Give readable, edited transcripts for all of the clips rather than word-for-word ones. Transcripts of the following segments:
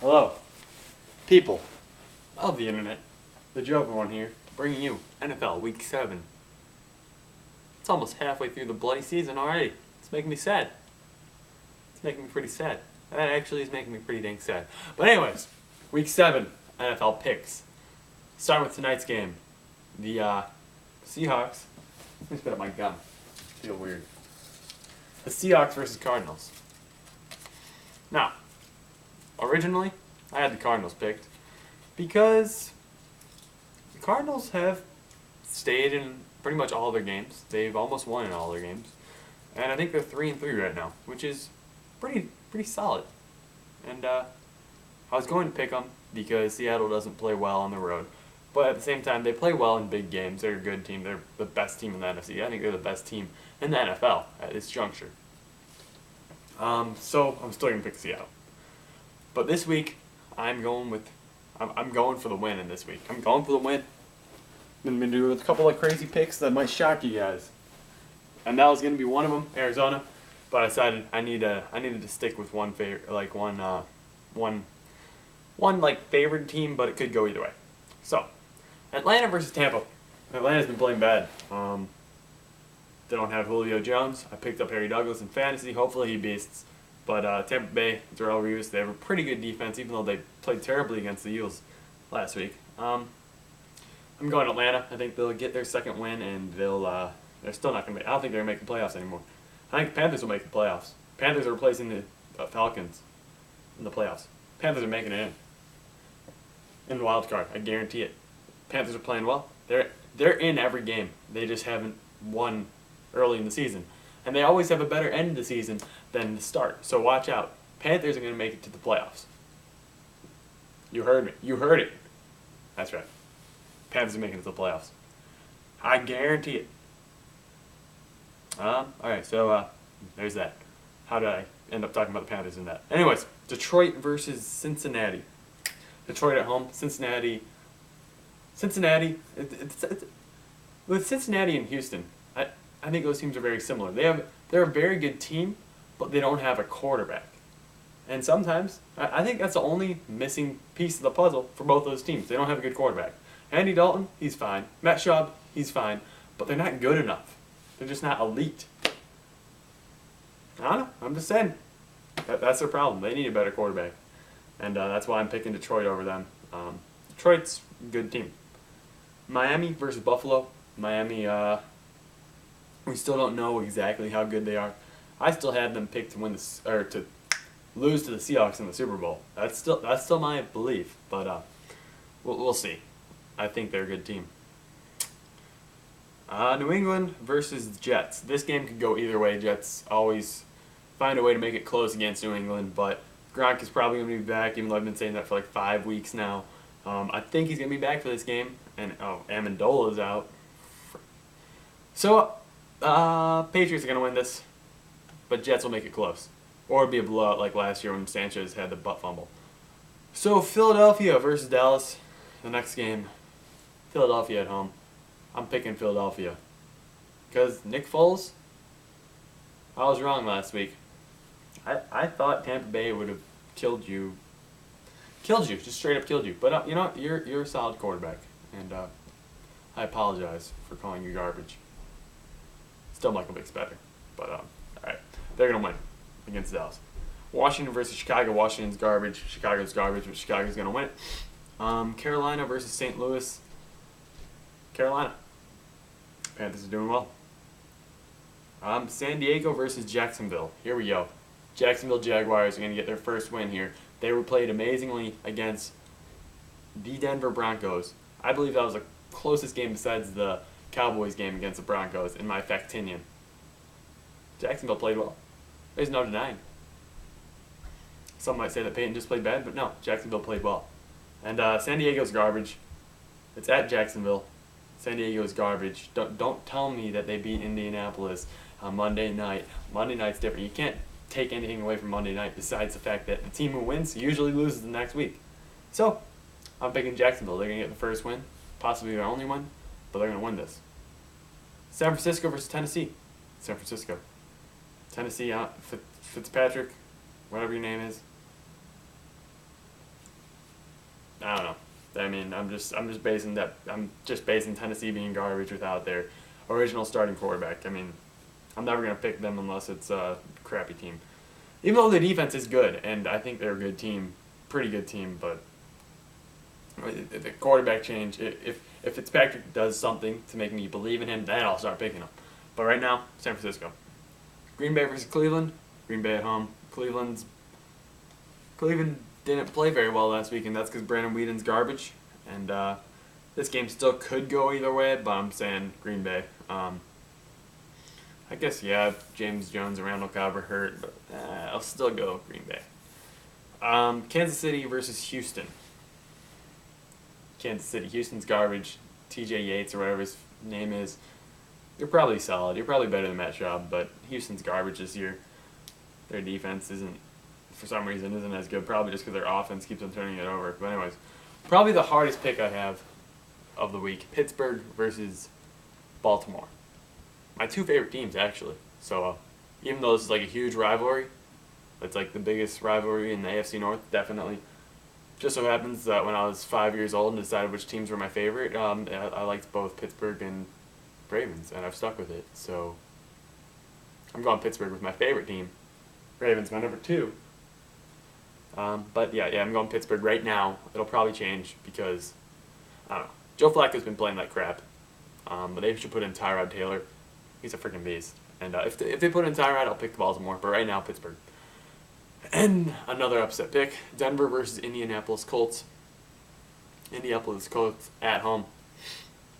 Hello, people of the internet. The Joker one here, bringing you NFL Week 7. It's almost halfway through the bloody season already. It's making me sad. It's making me pretty sad. That actually is making me pretty dang sad. But anyways, Week 7 NFL picks. Starting with tonight's game. The Seahawks. Let me spit up my gum. I feel weird. The Seahawks versus Cardinals. Now, originally, I had the Cardinals picked because the Cardinals have stayed in pretty much all their games. They've almost won in all their games, and I think they're 3-3 right now, which is pretty solid. And I was going to pick them because Seattle doesn't play well on the road, but at the same time, they play well in big games. They're a good team. They're the best team in the NFC. I think they're the best team in the NFL at this juncture. So I'm still gonna pick Seattle. But this week, I'm going for the win in this week. I'm going for the win. I'm going to do a couple of crazy picks that might shock you guys. And that was going to be one of them, Arizona. But I decided I needed to stick with one favored team, but it could go either way. So, Atlanta versus Tampa. Atlanta's been playing bad. They don't have Julio Jones. I picked up Harry Douglas in fantasy. Hopefully he beasts. But Tampa Bay, Darrelle Revis, they have a pretty good defense, even though they played terribly against the Eagles last week. I'm going Atlanta. I think they'll get their second win, and they're still not going to make. I don't think they're going to make the playoffs anymore. I think the Panthers will make the playoffs. Panthers are replacing the Falcons in the playoffs. Panthers are making it in the wild card. I guarantee it. Panthers are playing well. They're in every game. They just haven't won early in the season. And they always have a better end of the season than the start. So watch out. Panthers are going to make it to the playoffs. You heard me. You heard it. That's right. Panthers are making it to the playoffs. I guarantee it. Alright, so there's that. How did I end up talking about the Panthers in that? Anyways, Detroit versus Cincinnati. Detroit at home. Cincinnati. With Cincinnati and Houston, I think those teams are very similar. They're a very good team, but they don't have a quarterback. And sometimes, I think that's the only missing piece of the puzzle for both those teams. They don't have a good quarterback. Andy Dalton, he's fine. Matt Schaub, he's fine. But they're not good enough. They're just not elite. I don't know. I'm just saying. That's their problem. They need a better quarterback. And that's why I'm picking Detroit over them. Detroit's a good team. Miami versus Buffalo. Miami, we still don't know exactly how good they are. I still had them picked to win to lose to the Seahawks in the Super Bowl. That's still my belief, but we'll see. I think they're a good team. New England versus Jets. This game could go either way. Jets always find a way to make it close against New England, but Gronk is probably going to be back, even though I've been saying that for like 5 weeks now. I think he's going to be back for this game, and Amendola's out. So, Patriots are going to win this, but Jets will make it close. Or it'll be a blowout like last year when Sanchez had the butt fumble. So, Philadelphia versus Dallas, the next game. Philadelphia at home. I'm picking Philadelphia. Because Nick Foles, I was wrong last week. I thought Tampa Bay would have killed you. Just straight up killed you. But you know what? You're a solid quarterback. And I apologize for calling you garbage. Still Michael Vick's better. But, alright. They're going to win against Dallas. Washington versus Chicago. Washington's garbage. Chicago's garbage, but Chicago's going to win it. Carolina versus St. Louis. Carolina. Panthers are doing well. San Diego versus Jacksonville. Here we go. Jacksonville Jaguars are going to get their first win here. They were played amazingly against the Denver Broncos. I believe that was the closest game besides the Cowboys game against the Broncos in my factinian. Jacksonville played well. There's no denying. Some might say that Peyton just played bad, but no, Jacksonville played well. And San Diego's garbage. It's at Jacksonville. San Diego's garbage. Don't tell me that they beat Indianapolis on Monday night. Monday night's different. You can't take anything away from Monday night besides the fact that the team who wins usually loses the next week. So, I'm picking Jacksonville. They're going to get the first win, possibly their only win, but they're going to win this. San Francisco versus Tennessee. San Francisco. Tennessee, Fitzpatrick, whatever your name is. I mean, I'm just basing Tennessee being garbage without their original starting quarterback. I mean, I'm never gonna pick them unless it's a crappy team. Even though the defense is good, and I think they're a good team, pretty good team, but the quarterback change, if Fitzpatrick does something to make me believe in him, then I'll start picking him. But right now, San Francisco. Green Bay versus Cleveland. Green Bay at home. Cleveland didn't play very well last week, and that's because Brandon Whedon's garbage. And this game still could go either way, but I'm saying Green Bay. I guess, yeah, James Jones and Randall Cobb are hurt, but I'll still go Green Bay. Kansas City versus Houston. Kansas City. Houston's garbage. TJ Yates or whatever his name is. You're probably solid. You're probably better than Matt Schaub, but Houston's garbage this year. Their defense for some reason, isn't as good. Probably just because their offense keeps on turning it over. But anyways, probably the hardest pick I have of the week. Pittsburgh versus Baltimore. My two favorite teams, actually. So even though this is like a huge rivalry, it's like the biggest rivalry in the AFC North, definitely. Just so happens that when I was 5 years old and decided which teams were my favorite, I liked both Pittsburgh and Ravens, and I've stuck with it. So I'm going Pittsburgh with my favorite team. Ravens my number 2. But yeah, I'm going Pittsburgh right now. It'll probably change because, I don't know. Joe Flacco's been playing like crap. But they should put in Tyrod Taylor. He's a freaking beast. And if they put in Tyrod, I'll pick Baltimore. But right now, Pittsburgh. And another upset pick. Denver versus Indianapolis Colts. Indianapolis Colts at home.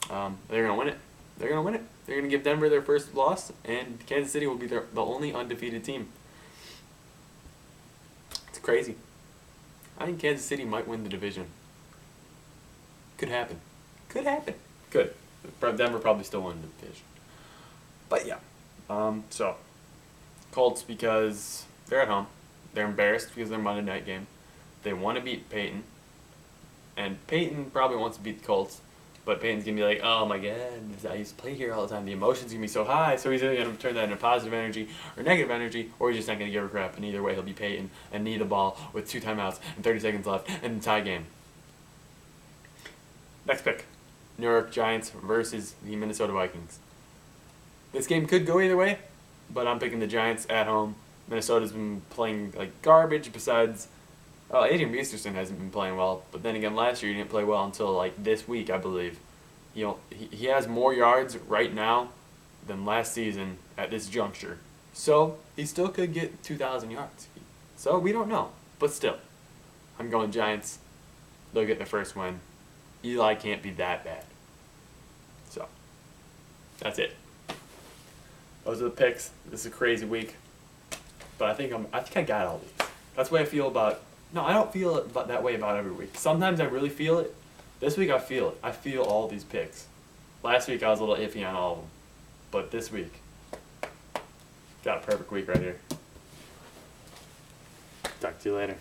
They're going to win it. They're going to win it. They're going to give Denver their first loss. And Kansas City will be the only undefeated team. It's crazy. I think Kansas City might win the division. Could happen. Could happen. Could. Denver probably still won the division. But yeah. So, Colts because they're at home. They're embarrassed because they're Monday night game. They want to beat Peyton. And Peyton probably wants to beat the Colts. But Peyton's going to be like, oh my God, I used to play here all the time. The emotion's going to be so high. So he's either going to turn that into positive energy or negative energy, or he's just not going to give a crap. And either way, he'll be Peyton and need the ball with 2 timeouts and 30 seconds left and the tie game. Next pick. New York Giants versus the Minnesota Vikings. This game could go either way, but I'm picking the Giants at home. Minnesota's been playing like garbage besides... Adrian Peterson hasn't been playing well, but then again, last year he didn't play well until like this week, I believe. He has more yards right now than last season at this juncture. So he still could get 2,000 yards. So we don't know, but still. I'm going Giants. They'll get the first win. Eli can't be that bad. So, that's it. Those are the picks. This is a crazy week. But I think I got all these. That's the way I feel about... No, I don't feel that way about every week. Sometimes I really feel it. This week I feel it. I feel all these picks. Last week I was a little iffy on all of them. But this week, got a perfect week right here. Talk to you later.